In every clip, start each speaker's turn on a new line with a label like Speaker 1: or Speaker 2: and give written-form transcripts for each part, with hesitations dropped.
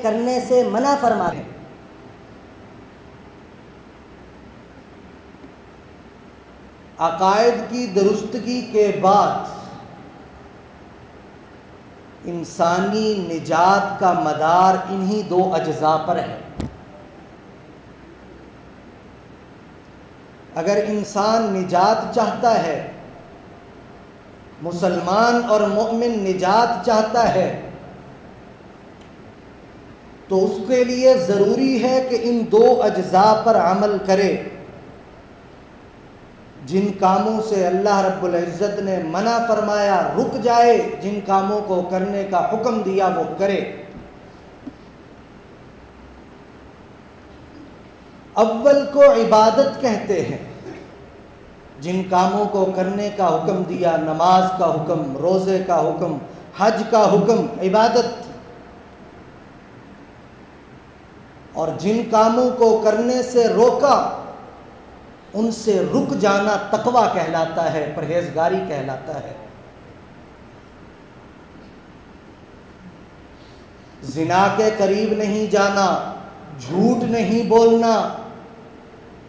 Speaker 1: کرنے سے منع فرماتے ہیں۔ عقائد کی درستگی کے بعد انسانی نجات کا مدار انہی دو اجزاء پر ہے۔ اگر انسان نجات چاہتا ہے، مسلمان اور مومن نجات چاہتا ہے، تو اس کے لیے ضروری ہے کہ ان دو اجزاء پر عمل کرے۔ جن کاموں سے اللہ رب العزت نے منع فرمایا رک جائے، جن کاموں کو کرنے کا حکم دیا وہ کرے۔ اول کو عبادت کہتے ہیں، جن کاموں کو کرنے کا حکم دیا، نماز کا حکم، روزے کا حکم، حج کا حکم، عبادت۔ اور جن کاموں کو کرنے سے روکا، ان سے رک جانا تقویٰ کہلاتا ہے، پرہیزگاری کہلاتا ہے۔ زنا کے قریب نہیں جانا، جھوٹ نہیں بولنا،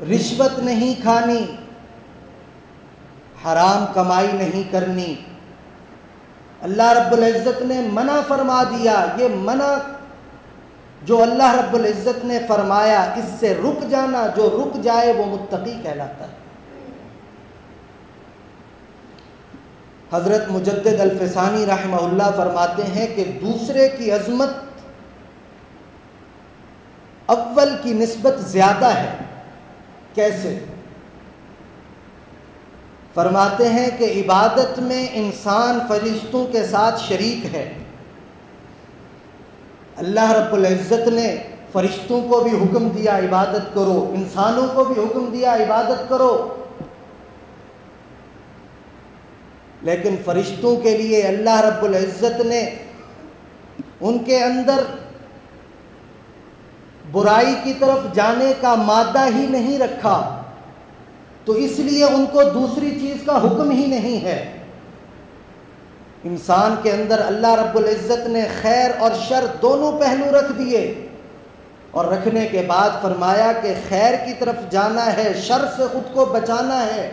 Speaker 1: رشوت نہیں کھانی، حرام کمائی نہیں کرنی۔ اللہ رب العزت نے منع فرما دیا، یہ منع جو اللہ رب العزت نے فرمایا اس سے رک جانا، جو رک جائے وہ متقی کہلاتا ہے۔ حضرت مجدد الفسانی رحمہ اللہ فرماتے ہیں کہ دوسرے کی عظمت اول کی نسبت زیادہ ہے۔ کیسے؟ فرماتے ہیں کہ عبادت میں انسان فرشتوں کے ساتھ شریک ہے۔ اللہ رب العزت نے فرشتوں کو بھی حکم دیا عبادت کرو، انسانوں کو بھی حکم دیا عبادت کرو، لیکن فرشتوں کے لیے اللہ رب العزت نے ان کے اندر برائی کی طرف جانے کا مادہ ہی نہیں رکھا، تو اس لیے ان کو دوسری چیز کا حکم ہی نہیں ہے۔ انسان کے اندر اللہ رب العزت نے خیر اور شر دونوں پہلو رکھ دیے، اور رکھنے کے بعد فرمایا کہ خیر کی طرف جانا ہے، شر سے خود کو بچانا ہے۔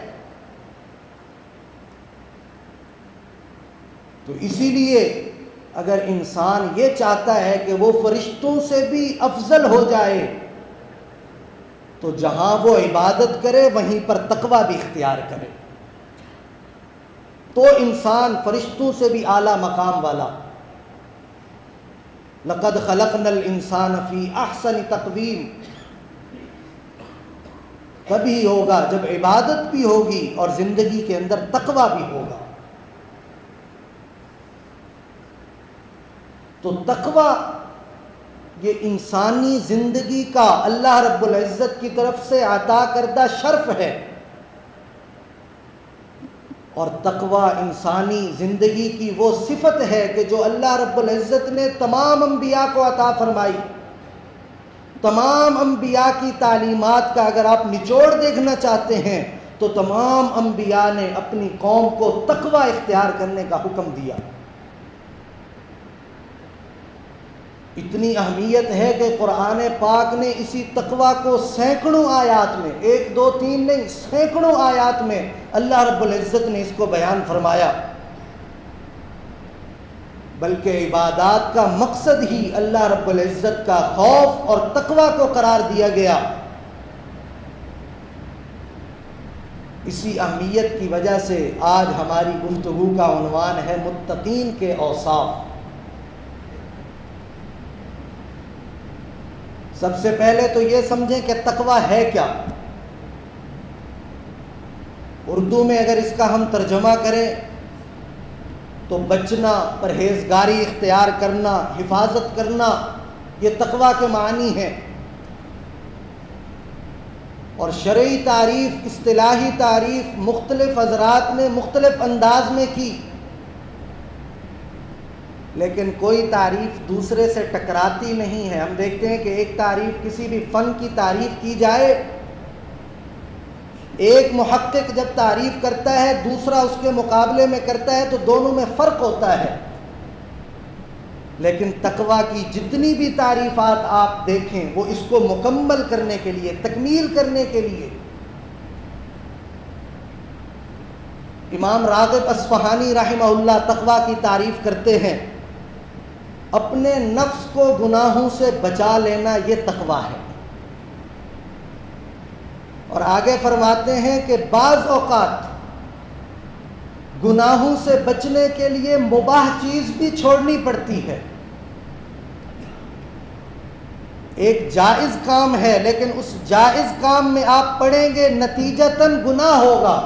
Speaker 1: تو اسی لیے اگر انسان یہ چاہتا ہے کہ وہ فرشتوں سے بھی افضل ہو جائے، تو جہاں وہ عبادت کرے وہیں پر تقویٰ بھی اختیار کرے، تو انسان فرشتوں سے بھی اعلیٰ مقام والا۔ لقد خلقنا الانسان فی احسن تقویم، تبھی ہوگا جب عبادت بھی ہوگی اور زندگی کے اندر تقویٰ بھی ہوگا۔ تو تقویٰ یہ انسانی زندگی کا اللہ رب العزت کی طرف سے عطا کردہ شرف ہے، اور تقویٰ انسانی زندگی کی وہ صفت ہے کہ جو اللہ رب العزت نے تمام انبیاء کو عطا فرمائی۔ تمام انبیاء کی تعلیمات کا اگر آپ نچوڑ دیکھنا چاہتے ہیں تو تمام انبیاء نے اپنی قوم کو تقویٰ اختیار کرنے کا حکم دیا۔ اتنی اہمیت ہے کہ قرآن پاک نے اسی تقویٰ کو سینکڑوں آیات میں، ایک دو تین نہیں، سینکڑوں آیات میں اللہ رب العزت نے اس کو بیان فرمایا۔ بلکہ عبادات کا مقصد ہی اللہ رب العزت کا خوف اور تقویٰ کو قرار دیا گیا۔ اسی اہمیت کی وجہ سے آج ہماری گفتگو کا عنوان ہے متقین کے اوصاف۔ سب سے پہلے تو یہ سمجھیں کہ تقویٰ ہے کیا۔ اردو میں اگر اس کا ہم ترجمہ کریں تو بچنا، پرہیزگاری اختیار کرنا، حفاظت کرنا، یہ تقویٰ کے معنی ہیں۔ اور شرعی تعریف، اصطلاحی تعریف مختلف حضرات نے مختلف انداز میں کی، لیکن کوئی تعریف دوسرے سے ٹکراتی نہیں ہے۔ ہم دیکھتے ہیں کہ ایک تعریف، کسی بھی فن کی تعریف کی جائے، ایک محقق جب تعریف کرتا ہے دوسرا اس کے مقابلے میں کرتا ہے تو دونوں میں فرق ہوتا ہے۔ لیکن تقویٰ کی جتنی بھی تعریفات آپ دیکھیں وہ اس کو مکمل کرنے کے لیے، تکمیل کرنے کے لیے۔ امام راغب اصفہانی رحمہ اللہ تقویٰ کی تعریف کرتے ہیں، اپنے نفس کو گناہوں سے بچا لینا یہ تقویٰ ہے۔ اور آگے فرماتے ہیں کہ بعض اوقات گناہوں سے بچنے کے لیے مباح چیز بھی چھوڑنی پڑتی ہے۔ ایک جائز کام ہے لیکن اس جائز کام میں آپ پڑھیں گے نتیجتاً گناہ ہوگا،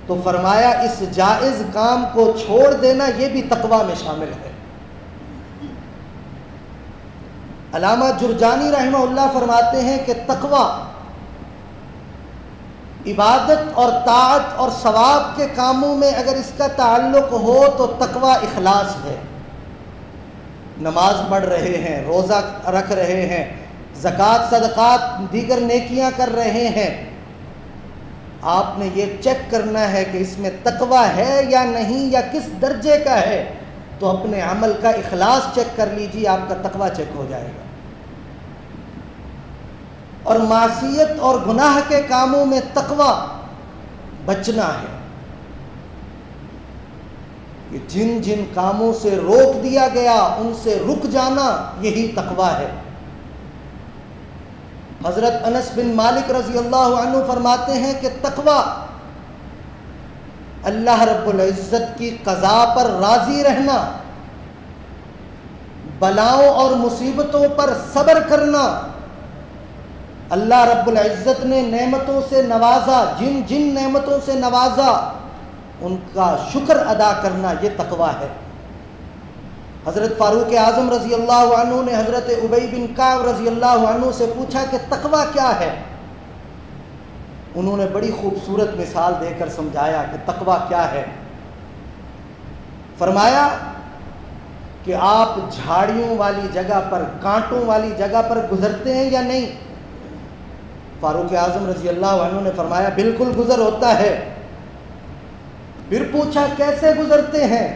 Speaker 1: تو فرمایا اس جائز کام کو چھوڑ دینا یہ بھی تقویٰ میں شامل ہے۔ علامہ جرجانی رحمہ اللہ فرماتے ہیں کہ تقویٰ عبادت اور طاعت اور ثواب کے کاموں میں اگر اس کا تعلق ہو تو تقویٰ اخلاص ہے۔ نماز پڑھ رہے ہیں، روزہ رکھ رہے ہیں، زکوٰۃ صدقات دیگر نیکیاں کر رہے ہیں، آپ نے یہ چیک کرنا ہے کہ اس میں تقویٰ ہے یا نہیں، یا کس درجے کا ہے، تو اپنے عمل کا اخلاص چیک کر لیجیے، آپ کا تقویٰ چیک ہو جائے گا۔ اور معصیت اور گناہ کے کاموں میں تقویٰ بچنا ہے، کہ جن جن کاموں سے روک دیا گیا ان سے رک جانا یہی تقویٰ ہے۔ حضرت انس بن مالک رضی اللہ عنہ فرماتے ہیں کہ تقویٰ اللہ رب العزت کی قضا پر راضی رہنا، بلاؤں اور مصیبتوں پر صبر کرنا، اللہ رب العزت نے نعمتوں سے نوازا، جن جن نعمتوں سے نوازا ان کا شکر ادا کرنا، یہ تقویٰ ہے۔ حضرت فاروق اعظم رضی اللہ عنہ نے حضرت ابی بن کعب رضی اللہ عنہ سے پوچھا کہ تقویٰ کیا ہے؟ انہوں نے بڑی خوبصورت مثال دے کر سمجھایا کہ تقویٰ کیا ہے۔ فرمایا کہ آپ جھاڑیوں والی جگہ پر، کانٹوں والی جگہ پر گزرتے ہیں یا نہیں؟ فاروق اعظم رضی اللہ عنہ نے فرمایا بالکل گزر ہوتا ہے۔ پھر پوچھا کیسے گزرتے ہیں؟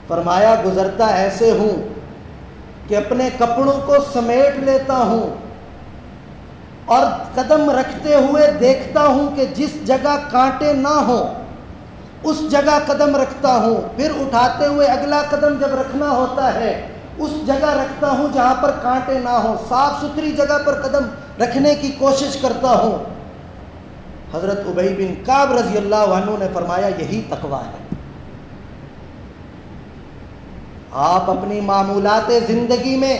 Speaker 1: فرمایا گزرتا ایسے ہوں کہ اپنے کپڑوں کو سمیٹ لیتا ہوں اور قدم رکھتے ہوئے دیکھتا ہوں کہ جس جگہ کانٹے نہ ہوں اس جگہ قدم رکھتا ہوں، پھر اٹھاتے ہوئے اگلا قدم جب رکھنا ہوتا ہے اس جگہ رکھتا ہوں جہاں پر کانٹے نہ ہوں، صاف ستھری جگہ پر قدم رکھنے کی کوشش کرتا ہوں۔ حضرت ابی بن کعب رضی اللہ عنہ نے فرمایا یہی تقویٰ ہے۔ آپ اپنی معمولات زندگی میں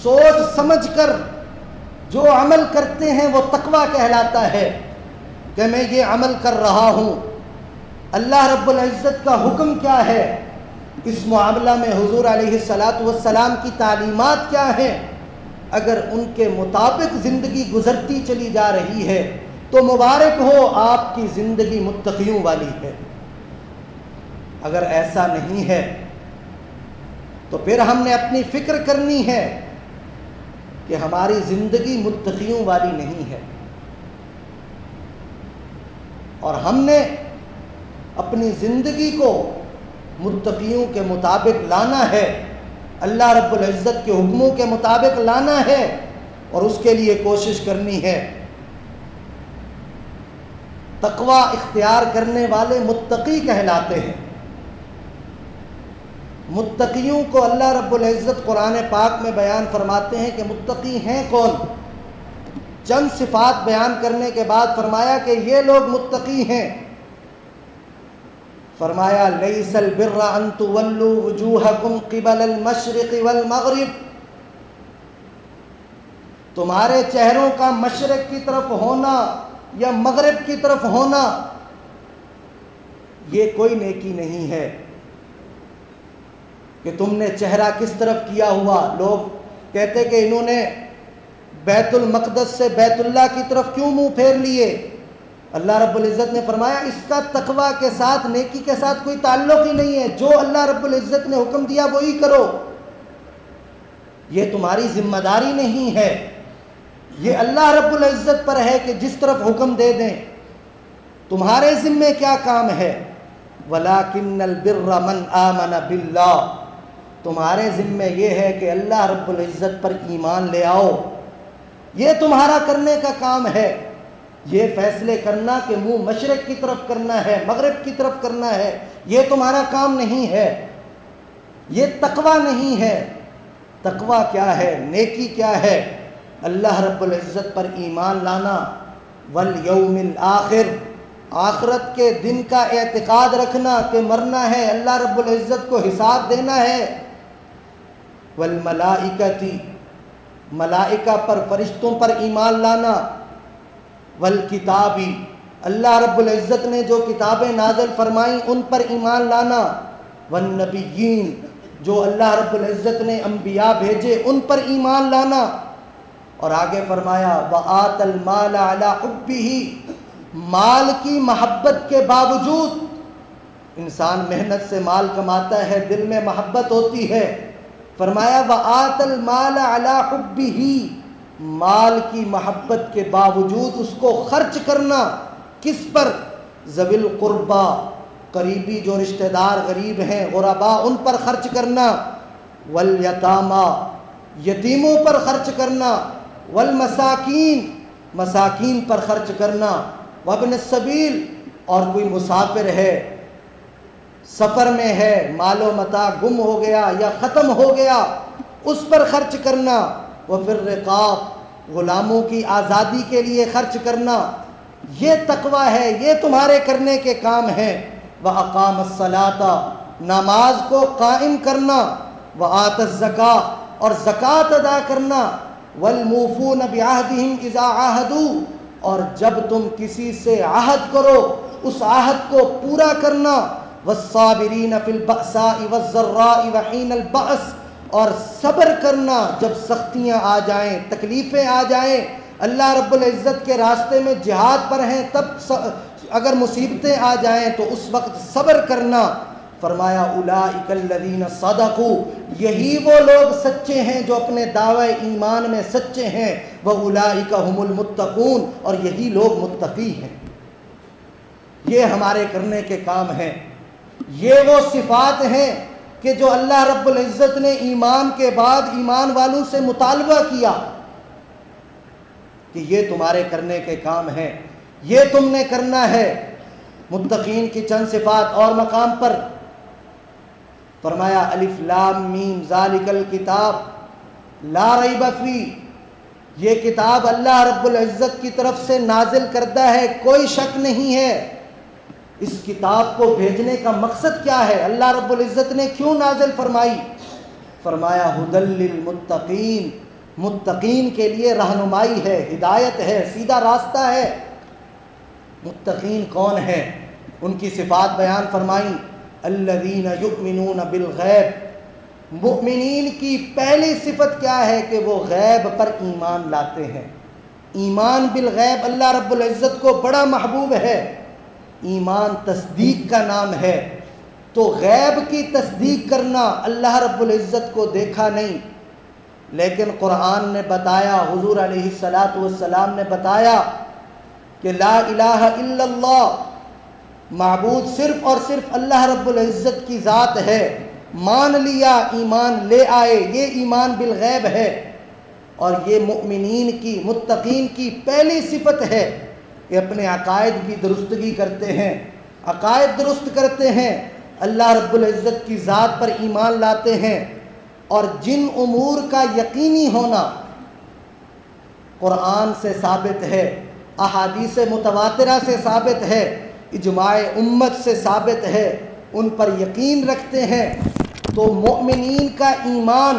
Speaker 1: سوچ سمجھ کر جو عمل کرتے ہیں وہ تقویٰ کہلاتا ہے، کہ میں یہ عمل کر رہا ہوں، اللہ رب العزت کا حکم کیا ہے، اس معاملہ میں حضور علیہ السلام کی تعلیمات کیا ہیں، اگر ان کے مطابق زندگی گزرتی چلی جا رہی ہے تو مبارک ہو، آپ کی زندگی متقیوں والی ہے۔ اگر ایسا نہیں ہے تو پھر ہم نے اپنی فکر کرنی ہے کہ ہماری زندگی متقیوں والی نہیں ہے، اور ہم نے اپنی زندگی کو متقیوں کے مطابق لانا ہے، اللہ رب العزت کے حکموں کے مطابق لانا ہے، اور اس کے لیے کوشش کرنی ہے۔ تقویٰ اختیار کرنے والے متقی کہلاتے ہیں۔ متقیوں کو اللہ رب العزت قرآن پاک میں بیان فرماتے ہیں کہ متقی ہیں کون۔ چند صفات بیان کرنے کے بعد فرمایا کہ یہ لوگ متقی ہیں۔ فرمایا لیس البر ان تولوا وجوہکم قبل المشرق والمغرب، تمہارے چہروں کا مشرق کی طرف ہونا یا مغرب کی طرف ہونا یہ کوئی نیکی نہیں ہے، کہ تم نے چہرہ کس طرف کیا ہوا۔ لوگ کہتے کہ انہوں نے بیت المقدس سے بیت اللہ کی طرف کیوں منہ پھیر لیے؟ اللہ رب العزت نے فرمایا اس کا تقویٰ کے ساتھ، نیکی کے ساتھ کوئی تعلق ہی نہیں ہے، جو اللہ رب العزت نے حکم دیا وہی کرو، یہ تمہاری ذمہ داری نہیں ہے، یہ اللہ رب العزت پر ہے کہ جس طرف حکم دے دیں، تمہارے ذمے کیا کام ہے۔ وَلَٰكِنَّ الْبِرَّ مَنْ آمَنَ بِاللَّهِ، تمہارے ذمہ یہ ہے کہ اللہ رب العزت پر ایمان لے آؤ، یہ تمہارا کرنے کا کام ہے۔ یہ فیصلے کرنا کہ منہ مشرق کی طرف کرنا ہے، مغرب کی طرف کرنا ہے، یہ تمہارا کام نہیں ہے، یہ تقویٰ نہیں ہے۔ تقویٰ کیا ہے؟ نیکی کیا ہے؟ اللہ رب العزت پر ایمان لانا، والیوم الآخر، آخرت کے دن کا اعتقاد رکھنا کہ مرنا ہے، اللہ رب العزت کو حساب دینا ہے، والملائکتی، ملائکہ پر، فرشتوں پر ایمان لانا، والکتابی، اللہ رب العزت نے جو کتابیں نازل فرمائیں ان پر ایمان لانا، والنبیین، جو اللہ رب العزت نے انبیاء بھیجے ان پر ایمان لانا۔ اور آگے فرمایا وَآتَ الْمَالَ عَلَىٰ حُبِّهِ، مال کی محبت کے باوجود، انسان محنت سے مال کماتا ہے، دل میں محبت ہوتی ہے، فرمایا وَآتَ الْمَالَ عَلَىٰ حُبِّهِ، مال کی محبت کے باوجود اس کو خرچ کرنا، کس پر؟ ذوی القربا، قریبی جو رشتہ دار غریب ہیں، غربا، ان پر خرچ کرنا، والیتاما، یتیموں پر خرچ کرنا، والمساکین، مساکین پر خرچ کرنا، وابن السبیل، اور کوئی مسافر ہے، سفر میں ہے، مال و متاع گم ہو گیا یا ختم ہو گیا، اس پر خرچ کرنا، وفی الرقاب، غلاموں کی آزادی کے لیے خرچ کرنا، یہ تقویٰ ہے، یہ تمہارے کرنے کے کام ہیں۔ وَأَقَامَ الصَّلَاةَ، نماز کو قائم کرنا، وَآتَ الزَّكَاةَ، اور زکوٰۃ ادا کرنا، وَالْمُوفُونَ بِعَهْدِهِمْ إِذَا عَاهَدُوا، اور جب تم کسی سے عہد کرو اس عہد کو پورا کرنا، وَالصَّابِرِينَ فِي الْبَأْسَاءِ وَالضَّرَّاءِ وَحِينَ الْبَأْسِ، اور صبر کرنا جب سختیاں آ جائیں، تکلیفیں آ جائیں، اللہ رب العزت کے راستے میں جہاد پر ہیں تب اگر مصیبتیں آ جائیں تو اس وقت صبر کرنا۔ فرمایا اولئک الذین صدقوا، یہی وہ لوگ سچے ہیں جو اپنے دعوی ایمان میں سچے ہیں، واولئک هم المتقون، اور یہی لوگ متقی ہیں۔ یہ ہمارے کرنے کے کام ہیں، یہ وہ صفات ہیں کہ جو اللہ رب العزت نے ایمان کے بعد ایمان والوں سے مطالبہ کیا کہ یہ تمہارے کرنے کے کام ہیں، یہ تم نے کرنا ہے۔ متقین کی چند صفات اور مقام پر فرمایا الف لام میم ذالک الکتاب لا ریب فیہ، یہ کتاب اللہ رب العزت کی طرف سے نازل کردہ ہے، کوئی شک نہیں ہے۔ اس کتاب کو بھیجنے کا مقصد کیا ہے؟ اللہ رب العزت نے کیوں نازل فرمائی؟ فرمایا ھدی للمتقین، متقین کے لیے رہنمائی ہے، ہدایت ہے، سیدھا راستہ ہے۔ متقین کون ہیں؟ ان کی صفات بیان فرمائیں، الذین یؤمنون بالغیب، مؤمنین کی پہلی صفت کیا ہے کہ وہ غیب پر ایمان لاتے ہیں۔ ایمان بالغیب اللہ رب العزت کو بڑا محبوب ہے، ایمان تصدیق کا نام ہے، تو غیب کی تصدیق کرنا، اللہ رب العزت کو دیکھا نہیں لیکن قرآن نے بتایا، حضور علیہ السلام نے بتایا کہ لا الہ الا اللہ، معبود صرف اور صرف اللہ رب العزت کی ذات ہے، مان لیا، ایمان لے آئے، یہ ایمان بالغیب ہے۔ اور یہ مؤمنین کی، متقین کی پہلی صفت ہے کہ اپنے عقائد کی درستگی کرتے ہیں، عقائد درست کرتے ہیں، اللہ رب العزت کی ذات پر ایمان لاتے ہیں، اور جن امور کا یقینی ہونا قرآن سے ثابت ہے، احادیث متواترہ سے ثابت ہے، اجماع امت سے ثابت ہے، ان پر یقین رکھتے ہیں، تو مؤمنین کا ایمان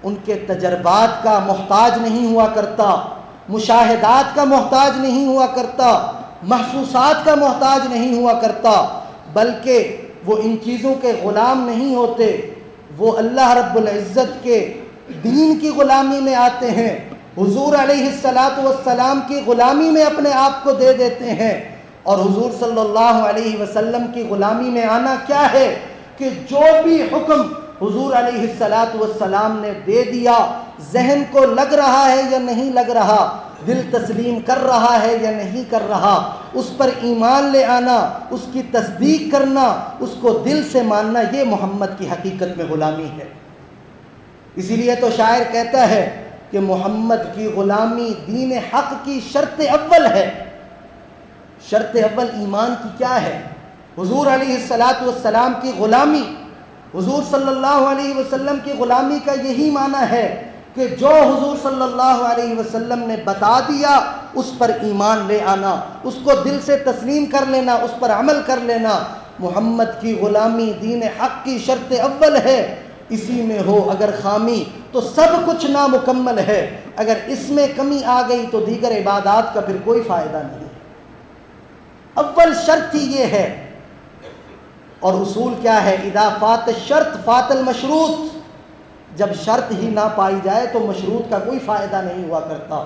Speaker 1: ان کے تجربات کا محتاج نہیں ہوا کرتا، مشاہدات کا محتاج نہیں ہوا کرتا، محسوسات کا محتاج نہیں ہوا کرتا، بلکہ وہ ان چیزوں کے غلام نہیں ہوتے، وہ اللہ رب العزت کے دین کی غلامی میں آتے ہیں، حضور علیہ السلام کی غلامی میں اپنے آپ کو دے دیتے ہیں۔ اور حضور صلی اللہ علیہ وسلم کی غلامی میں آنا کیا ہے کہ جو بھی حکم حضور علیہ السلام نے دے دیا، ذہن کو لگ رہا ہے یا نہیں لگ رہا، دل تسلیم کر رہا ہے یا نہیں کر رہا، اس پر ایمان لے آنا، اس کی تصدیق کرنا، اس کو دل سے ماننا، یہ محمد کی حقیقت میں غلامی ہے۔ اسی لیے تو شاعر کہتا ہے کہ محمد کی غلامی دین حق کی شرط اول ہے۔ شرط اول ایمان کی کیا ہے؟ حضور علیہ السلام کی غلامی، حضور صلی اللہ علیہ وسلم کی غلامی کا یہی معنی ہے کہ جو حضور صلی اللہ علیہ وسلم نے بتا دیا اس پر ایمان لے آنا، اس کو دل سے تسلیم کر لینا، اس پر عمل کر لینا۔ محمد کی غلامی دین حق کی شرط اول ہے۔ اسی میں ہو اگر خامی تو سب کچھ نامکمل ہے۔ اگر اس میں کمی آ گئی تو دیگر عبادات کا پھر کوئی فائدہ نہیں۔ اول شرط ہی یہ ہے۔ اور اصول کیا ہے؟ اذا فات الشرط فات المشروط۔ جب شرط ہی نہ پائی جائے تو مشروط کا کوئی فائدہ نہیں ہوا کرتا۔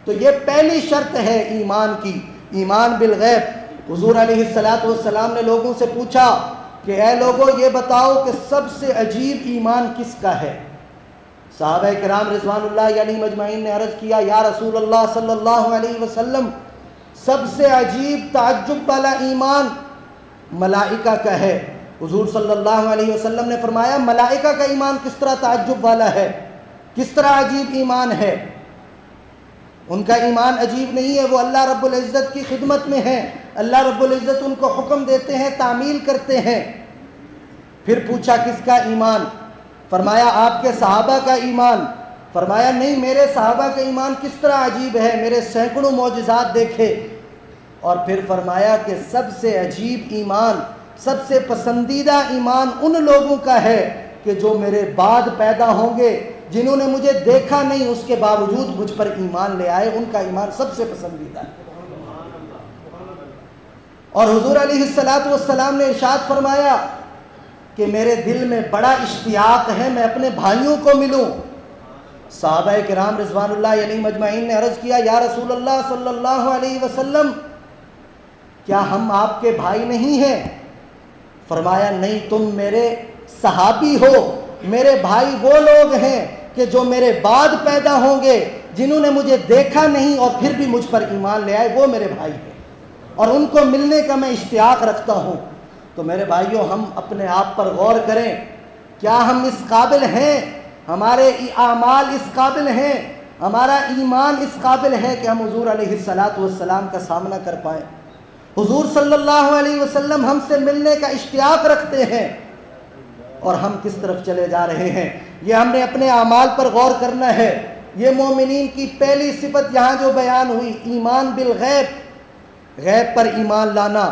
Speaker 1: تو یہ پہلی شرط ہے ایمان کی، ایمان بالغیب۔ حضور علیہ السلام نے لوگوں سے پوچھا کہ اے لوگوں یہ بتاؤ کہ سب سے عجیب ایمان کس کا ہے؟ صحابہ کرام رضوان اللہ علیہم اجمعین نے عرض کیا یا رسول اللہ صلی اللہ علیہ وسلم، سب سے عجیب تعجب والا ایمان ملائکہ کا ہے۔ حضور صلی اللہ علیہ وسلم نے فرمایا ملائکہ کا ایمان کس طرح تعجب والا ہے، کس طرح عجیب ایمان ہے؟ ان کا ایمان عجیب نہیں ہے، وہ اللہ رب العزت کی خدمت میں ہیں، اللہ رب العزت ان کو حکم دیتے ہیں، تعمیل کرتے ہیں۔ پھر پوچھا کس کا ایمان؟ فرمایا آپ کے صحابہ کا ایمان۔ فرمایا نہیں، میرے صحابہ کا ایمان کس طرح عجیب ہے، میرے سینکڑوں معجزات دیکھے۔ اور پھر فرمایا کہ سب سے عجیب ایمان، سب سے پسندیدہ ایمان ان لوگوں کا ہے کہ جو میرے بعد پیدا ہوں گے، جنہوں نے مجھے دیکھا نہیں اس کے باوجود مجھ پر ایمان لے آئے، ان کا ایمان سب سے پسندیدہ ہے۔ اور حضور علیہ السلام نے ارشاد فرمایا کہ میرے دل میں بڑا اشتیاق ہے میں اپنے بھائیوں کو ملوں۔ صحابہ کرام رضوان اللہ علیہم اجمعین نے عرض کیا یا رسول اللہ صلی اللہ علیہ وسلم، کیا ہم آپ کے بھائی نہیں ہیں؟ فرمایا نہیں، تم میرے صحابی ہو، میرے بھائی وہ لوگ ہیں کہ جو میرے بعد پیدا ہوں گے، جنہوں نے مجھے دیکھا نہیں اور پھر بھی مجھ پر ایمان لے آئے، وہ میرے بھائی ہیں اور ان کو ملنے کا میں اشتیاق رکھتا ہوں۔ تو میرے بھائیوں، ہم اپنے آپ پر غور کریں، کیا ہم اس قابل ہیں؟ ہمارے اعمال اس قابل ہیں؟ ہمارا ایمان اس قابل ہے کہ ہم حضور علیہ السلام کا سامنا کر پائیں؟ حضور صلی اللہ علیہ وسلم ہم سے ملنے کا اشتیاق رکھتے ہیں اور ہم کس طرف چلے جا رہے ہیں؟ یہ ہم نے اپنے اعمال پر غور کرنا ہے۔ یہ مومنین کی پہلی صفت یہاں جو بیان ہوئی، ایمان بالغیب، غیب پر ایمان لانا۔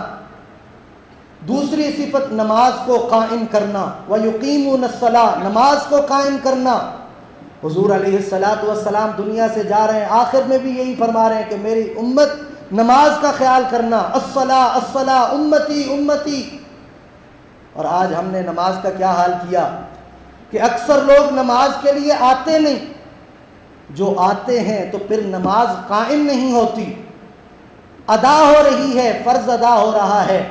Speaker 1: دوسری صفت نماز کو قائم کرنا، وَيُقِيمُونَ الصَّلَاةَ، نماز کو قائم کرنا۔ حضور علیہ السلام دنیا سے جا رہے ہیں، آخر میں بھی یہی فرما رہے ہیں کہ میری امت نماز کا خیال کرنا، الصلاۃ الصلاۃ امتی امتی۔ اور آج ہم نے نماز کا کیا حال کیا کہ اکثر لوگ نماز کے لیے آتے نہیں، جو آتے ہیں تو پھر نماز قائم نہیں ہوتی، ادا ہو رہی ہے، فرض ادا ہو رہا ہے۔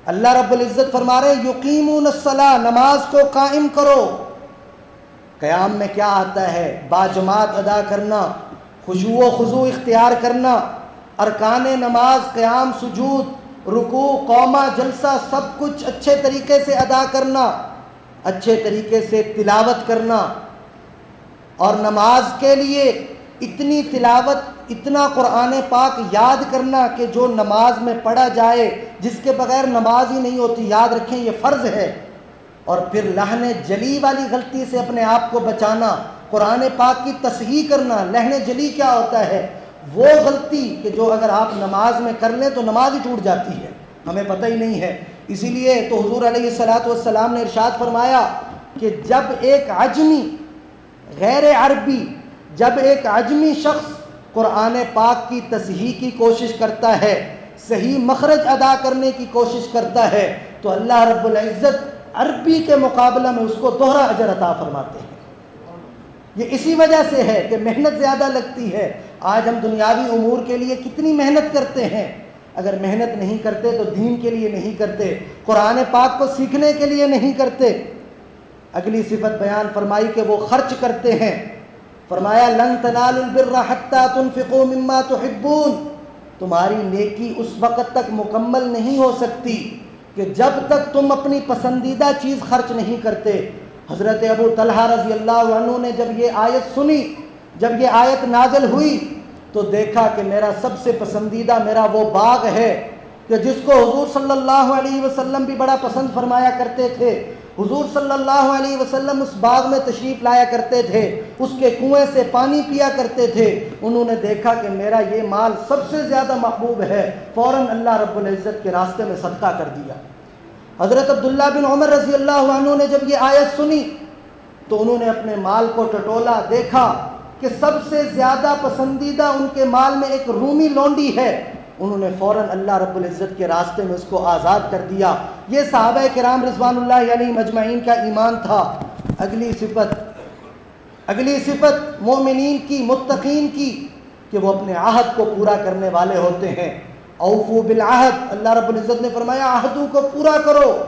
Speaker 1: اللہ رب العزت فرما رہے ہیں یقیمون الصلاۃ، نماز کو قائم کرو۔ قیام میں کیا آتا ہے؟ باجماعت ادا کرنا، خشوع و خضوع اختیار کرنا، ارکان نماز، قیام، سجود، رکوع، قومہ، جلسہ، سب کچھ اچھے طریقے سے ادا کرنا، اچھے طریقے سے تلاوت کرنا۔ اور نماز کے لیے اتنی تلاوت، اتنا قرآن پاک یاد کرنا کہ جو نماز میں پڑھا جائے، جس کے بغیر نماز ہی نہیں ہوتی، یاد رکھیں یہ فرض ہے۔ اور پھر لحن جلی والی غلطی سے اپنے آپ کو بچانا، قرآن پاک کی تصحیح کرنا۔ لحن جلی کیا ہوتا ہے؟ وہ غلطی کہ جو اگر آپ نماز میں کر لیں تو نماز ہی ٹوٹ جاتی ہے، ہمیں پتہ ہی نہیں ہے۔ اسی لیے تو حضور علیہ السلام نے ارشاد فرمایا کہ جب ایک عجمی، غیر عربی، جب ایک عجمی شخص قرآن پاک کی تصحیح کی کوشش کرتا ہے، صحیح مخرج ادا کرنے کی کوشش کرتا ہے، تو اللہ رب العزت عربی کے مقابلہ میں اس کو دوہرا اجر عطا فرماتے ہیں۔ یہ اسی وجہ سے ہے کہ محنت زیادہ لگتی ہے۔ آج ہم دنیاوی امور کے لیے کتنی محنت کرتے ہیں، اگر محنت نہیں کرتے تو دین کے لیے نہیں کرتے، قرآن پاک کو سیکھنے کے لیے نہیں کرتے۔ اگلی صفت بیان فرمائی کہ وہ خرچ کرتے ہیں۔ فرمایا لن تنالوا البر حتى تنفقوا مما تحبون، تمہاری نیکی اس وقت تک مکمل نہیں ہو سکتی کہ جب تک تم اپنی پسندیدہ چیز خرچ نہیں کرتے۔ حضرت ابو طلحہ رضی اللہ عنہ نے جب یہ آیت سنی، جب یہ آیت نازل ہوئی تو دیکھا کہ میرا سب سے پسندیدہ میرا وہ باغ ہے کہ جس کو حضور صلی اللہ علیہ وسلم بھی بڑا پسند فرمایا کرتے تھے۔ حضور صلی اللہ علیہ وسلم اس باغ میں تشریف لایا کرتے تھے، اس کے کنویں سے پانی پیا کرتے تھے۔ انہوں نے دیکھا کہ میرا یہ مال سب سے زیادہ محبوب ہے، فوراً اللہ رب العزت کے راستے میں صدقہ کر دیا۔ حضرت عبداللہ بن عمر رضی اللہ عنہ نے جب یہ آیت سنی تو انہوں نے اپنے مال کو ٹٹولا، دیکھا کہ سب سے زیادہ پسندیدہ ان کے مال میں ایک رومی لونڈی ہے۔ انہوں نے فوراً اللہ رب العزت کے راستے میں اس کو آزاد کر دیا۔ یہ صحابہ کرام رضوان اللہ علیہم اجمعین کا ایمان تھا۔ اگلی صفت مومنین کی، متقین کی، کہ وہ اپنے عہد کو پورا کرنے والے ہوتے ہیں۔ اوفوا بالعہد، اللہ رب العزت نے فرمایا عہدوں کو پورا کرو۔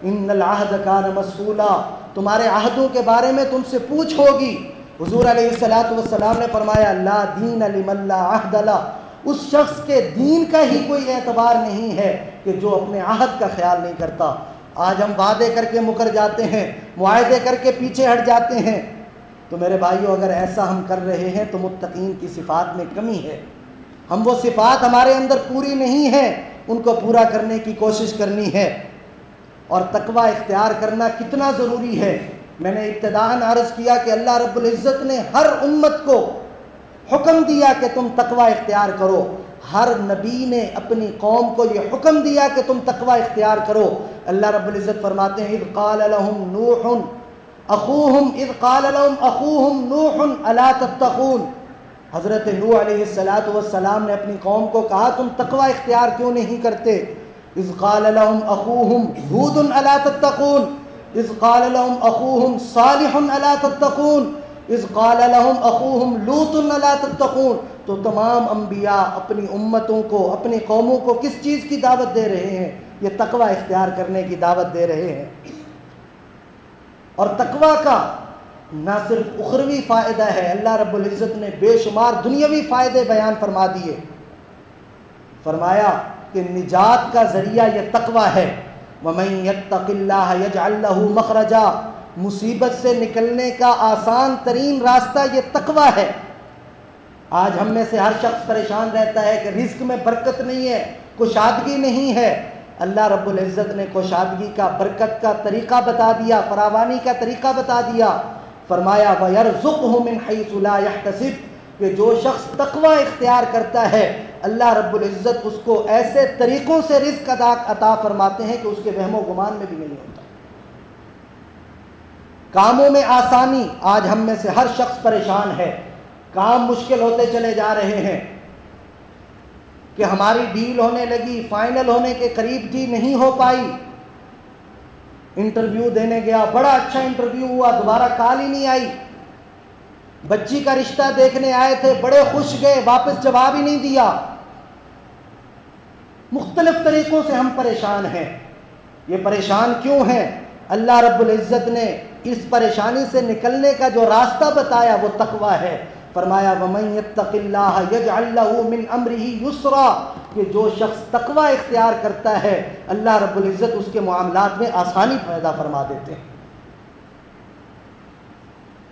Speaker 1: ان العہد کان مسئولا، تمہارے عہدوں کے بارے میں تم سے پوچھ ہوگی۔ حضور علیہ الصلوۃ والسلام نے فرمایا لا دین لمن لا عہد لہ، اس شخص کے دین کا ہی کوئی اعتبار نہیں ہے کہ جو اپنے عہد کا خیال نہیں کرتا۔ آج ہم وعدے کر کے مکر جاتے ہیں، معاہدے کر کے پیچھے ہٹ جاتے ہیں۔ تو میرے بھائیوں، اگر ایسا ہم کر رہے ہیں تو متقین کی صفات میں کمی ہے۔ ہم وہ صفات ہمارے اندر پوری نہیں ہیں، ان کو پورا کرنے کی کوشش کرنی ہے۔ اور تقوی اختیار کرنا کتنا ضروری ہے، میں نے ابتداءً عرض کیا کہ اللہ رب العزت نے ہر امت کو حکم دیا کہ تم تقوی اختیار کرو۔ ہر نبی نے اپنی قوم کو یہ حکم دیا کہ تم تقوی اختیار کرو۔ اللہ رب العزت فرماتے ہیں اذ قال لهم اخوهم نوح الا تتقون، حضرت نوح علیہ السلام نے اپنی قوم کو کہا تم تقوی اختیار کیوں نہیں کرتے؟ اذ قال لهم اخوهم ہود الا تتقون، اذ قال لهم اخوهم صالح الا تتقون، اذ قال لهم اخوهم لوط الا تتقون۔ تو تمام انبیاء اپنی امتوں کو، اپنی قوموں کو کس چیز کی دعوت دے رہے ہیں؟ یہ تقوی اختیار کرنے کی دعوت دے رہے ہیں۔ اور تقوی کا نہ صرف اخروی فائدہ ہے، اللہ رب العزت نے بے شمار دنیاوی فائدے بیان فرما دیے۔ فرمایا کہ نجات کا ذریعہ یہ تقوی ہے۔ وَمَن يَتَّقِ اللَّهَ يَجْعَل لَّهُ مَخْرَجًا، مصیبت سے نکلنے کا آسان ترین راستہ یہ تقوی ہے۔ آج ہم میں سے ہر شخص پریشان رہتا ہے کہ رزق میں برکت نہیں ہے، کشادگی نہیں ہے۔ اللہ رب العزت نے کشادگی کا، برکت کا طریقہ بتا دیا، فراوانی کا طریقہ بتا دیا۔ فرمایا وَيَرْزُقْهُ مِنْ حَيْثُ لَا يَحْتَسِبُ، کہ جو شخص تقوی اختیار کرتا ہے اللہ رب العزت اس کو ایسے طریقوں سے رزق عطا فرماتے ہیں کہ اس کے وہم و گمان میں بھی نہیں ہوتا۔ کاموں میں آسانی، آج ہم میں سے ہر شخص پریشان ہے، کام مشکل ہوتے چلے جا رہے ہیں کہ ہماری ڈیل ہونے لگی، فائنل ہونے کے قریب تھی، نہیں ہو پائی۔ انٹرویو دینے گیا، بڑا اچھا انٹرویو ہوا، دوبارہ کال ہی نہیں آئی۔ بچی کا رشتہ دیکھنے آئے تھے، بڑے خوش گئے، واپس جواب ہی نہیں دیا۔ مختلف طریقوں سے ہم پریشان ہیں۔ یہ پریشان کیوں ہیں؟ اللہ رب العزت نے اس پریشانی سے نکلنے کا جو راستہ بتایا وہ تقوی ہے۔ فرمایا وَمَن يَتَّقِ اللَّهَ يَجْعَل لَّهُ مِنْ أَمْرِهِ يُسْرًا، کہ جو شخص تقوی اختیار کرتا ہے اللہ رب العزت اس کے معاملات میں آسانی پیدا فرما دیتے ہیں۔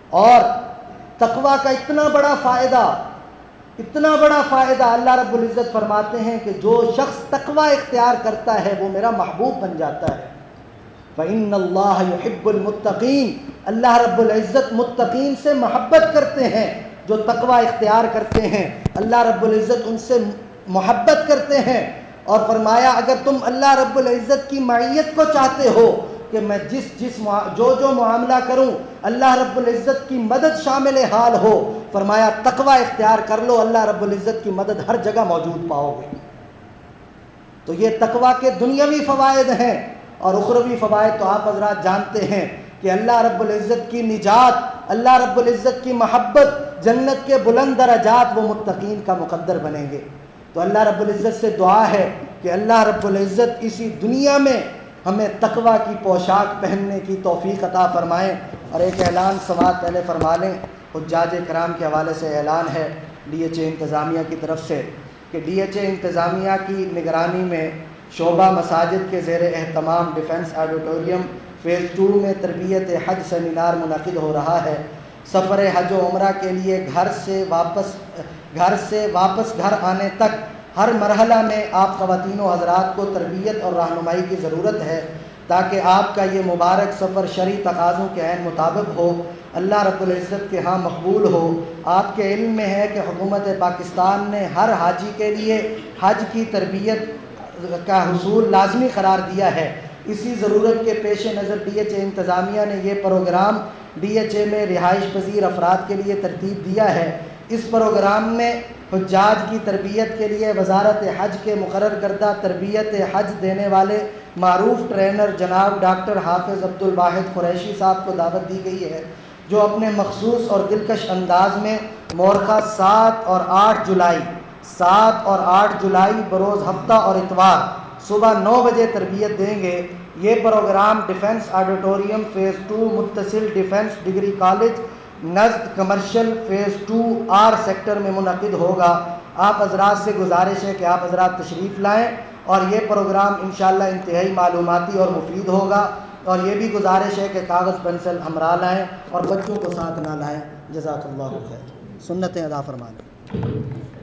Speaker 1: اور تقوی کا اتنا بڑا فائدہ اللہ رب العزت فرماتے ہیں کہ جو شخص تقوی اختیار کرتا ہے وہ میرا محبوب بن جاتا ہے۔ فَإِنَّ اللَّهَ يُحِبُّ الْمُتَّقِينَ، اللہ رب العزت متقین سے محبت کرتے ہیں۔ جو تقوی اختیار کرتے ہیں اللہ رب العزت ان سے محبت کرتے ہیں۔ اور فرمایا اگر تم اللہ رب العزت کی معیت کو چاہتے ہو کہ میں جو معاملہ کروں اللہ رب العزت کی مدد شامل حال ہو، فرمایا تقوی اختیار کر لو، اللہ رب العزت کی مدد ہر جگہ موجود پاؤ گے۔ تو یہ تقوی کے دنیاوی فوائد ہیں، اور اخروی فوائد تو آپ حضرات جانتے ہیں کہ اللہ رب العزت کی نجات، اللہ رب العزت کی محبت، جنت کے بلند درجات وہ متقین کا مقدر بنیں گے۔ تو اللہ رب العزت سے دعا ہے کہ اللہ رب العزت اسی دنیا میں ہمیں تقوی کی پوشاک پہننے کی توفیق عطا فرمائیں۔ اور ایک اعلان سماعت پہلے فرما لیں، حجاج کرام کے حوالے سے اعلان ہے DHA انتظامیہ کی طرف سے کہ کہ DHA انتظامیہ کی نگرانی میں شعبہ مساجد کے زیر اہتمام ڈیفنس آڈیٹوریم فیز 2 میں تربیت حج سیمینار منعقد ہو رہا ہے۔ سفر حج و عمرہ کے لیے گھر سے واپس گھر آنے تک ہر مرحلہ میں آپ خواتین و حضرات کو تربیت اور رہنمائی کی ضرورت ہے تاکہ آپ کا یہ مبارک سفر شرعی تقاضوں کے عین مطابق ہو، اللہ رب العزت کے ہاں مقبول ہو۔ آپ کے علم میں ہے کہ حکومت پاکستان نے ہر حاجی کے لیے حج کی تربیت کا حصول لازمی قرار دیا ہے۔ اسی ضرورت کے پیش نظر DHA انتظامیہ نے یہ پروگرام DHA میں رہائش پذیر افراد کے لیے ترتیب دیا ہے۔ اس پروگرام میں حجاج کی تربیت کے لیے وزارت حج کے مقرر کردہ تربیت حج دینے والے معروف ٹرینر جناب ڈاکٹر حافظ عبدالواحد قریشی صاحب کو دعوت دی گئی ہے، جو اپنے مخصوص اور دلکش انداز میں مورخہ 7 اور 8 جولائی بروز ہفتہ اور اتوار صبح 9 بجے تربیت دیں گے۔ یہ پروگرام ڈیفنس آڈیٹوریم فیز 2 متصل ڈیفنس ڈگری کالج نزد کمرشل فیز 2 آر سیکٹر میں منعقد ہوگا۔ آپ حضرات سے گزارش ہے کہ آپ حضرات تشریف لائیں اور یہ پروگرام انشاءاللہ انتہائی معلوماتی اور مفید ہوگا، اور یہ بھی گزارش ہے کہ کاغذ پنسل ہمراہ لائیں اور بچوں کو ساتھ نہ لائیں۔ جزاک اللہ خیر، سنتیں ادا فرمائیں۔